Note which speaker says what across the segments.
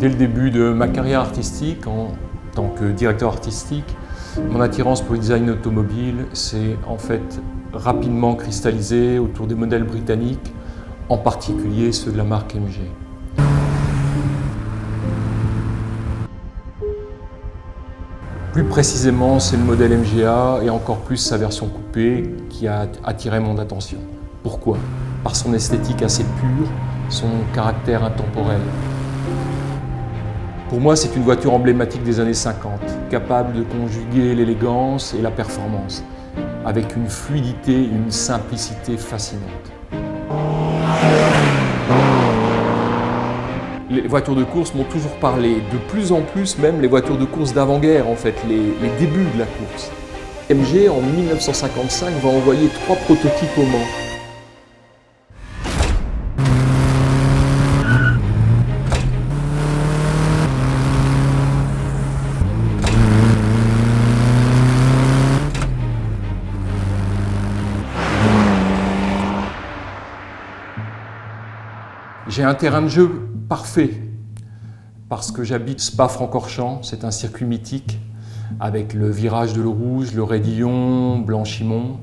Speaker 1: Dès le début de ma carrière artistique, en tant que directeur artistique, mon attirance pour le design automobile s'est en fait rapidement cristallisée autour des modèles britanniques, en particulier ceux de la marque MG. Plus précisément, c'est le modèle MGA et encore plus sa version coupée qui a attiré mon attention. Pourquoi? Par son esthétique assez pure, son caractère intemporel. Pour moi, c'est une voiture emblématique des années 50, capable de conjuguer l'élégance et la performance, avec une fluidité et une simplicité fascinantes. Les voitures de course m'ont toujours parlé, de plus en plus même les voitures de course d'avant-guerre en fait, les débuts de la course. MG en 1955 va envoyer 3 prototypes au Mans. J'ai un terrain de jeu parfait parce que j'habite Spa-Francorchamps, c'est un circuit mythique avec le virage de l'eau rouge, le raidillon, Blanchimont.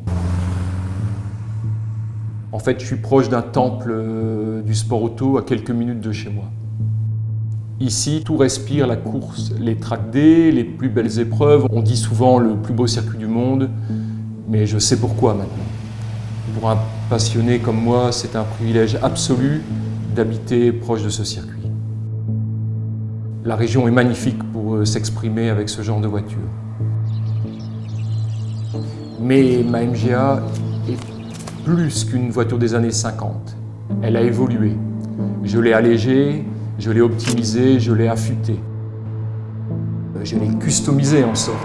Speaker 1: En fait, je suis proche d'un temple du sport auto à quelques minutes de chez moi. Ici, tout respire la course, les track days, les plus belles épreuves. On dit souvent le plus beau circuit du monde, mais je sais pourquoi maintenant. Pour un passionné comme moi, c'est un privilège absolu d'habiter proche de ce circuit. La région est magnifique pour s'exprimer avec ce genre de voiture. Mais ma MGA est plus qu'une voiture des années 50. Elle a évolué. Je l'ai allégée, je l'ai optimisée, je l'ai affûtée. Je l'ai customisée en sorte.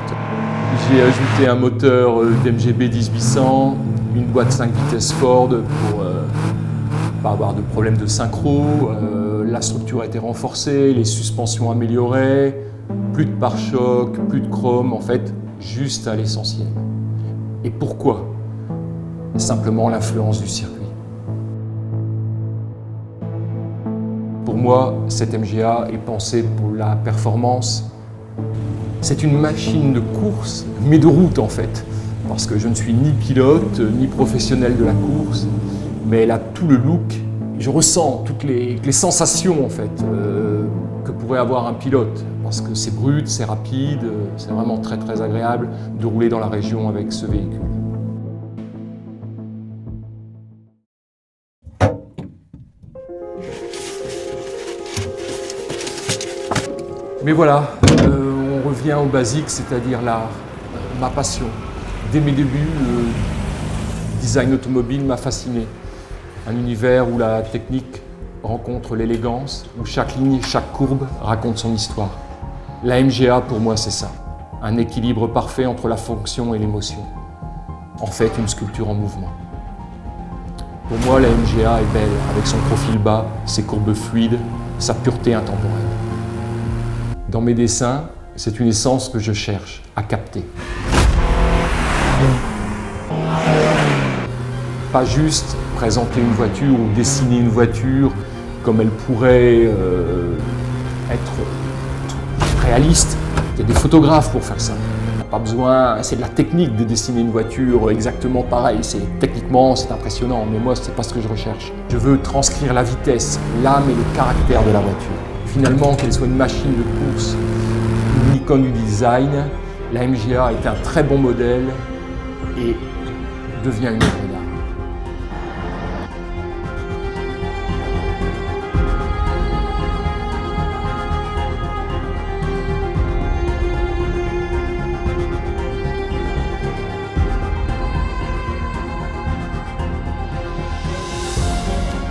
Speaker 1: J'ai ajouté un moteur d'MGB 1800, une boîte 5 vitesses Ford pour pas avoir de problème de synchro, la structure a été renforcée, les suspensions améliorées, plus de pare-choc, plus de chrome, en fait, juste à l'essentiel. Et pourquoi? Simplement l'influence du circuit. Pour moi, cette MGA est pensée pour la performance. C'est une machine de course, mais de route en fait, parce que je ne suis ni pilote, ni professionnel de la course, mais elle a tout le look. Je ressens toutes les sensations en fait, que pourrait avoir un pilote, parce que c'est brut, c'est rapide, c'est vraiment très très agréable de rouler dans la région avec ce véhicule. Mais voilà, on revient au basique, c'est-à-dire l'art, ma passion. Dès mes débuts, le design automobile m'a fasciné. Un univers où la technique rencontre l'élégance, où chaque ligne, chaque courbe raconte son histoire. La MGA, pour moi, c'est ça. Un équilibre parfait entre la fonction et l'émotion. En fait, une sculpture en mouvement. Pour moi, la MGA est belle, avec son profil bas, ses courbes fluides, sa pureté intemporelle. Dans mes dessins, c'est une essence que je cherche à capter. Pas juste présenter une voiture ou dessiner une voiture comme elle pourrait être réaliste. Il y a des photographes pour faire ça. On n'a pas besoin, c'est de la technique de dessiner une voiture exactement pareil. Techniquement, c'est impressionnant, mais moi, c'est pas ce que je recherche. Je veux transcrire la vitesse, l'âme et le caractère de la voiture. Finalement, qu'elle soit une machine de course, une icône du design, la MGA est un très bon modèle et devient une œuvre d'art.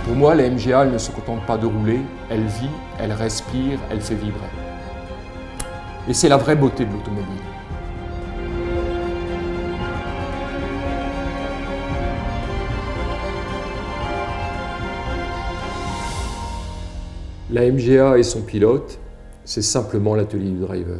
Speaker 1: Pour moi, la MGA, elle ne se contente pas de rouler, elle vit, elle respire, elle fait vibrer. Et c'est la vraie beauté de l'automobile. La MGA et son pilote, c'est simplement l'atelier du driver.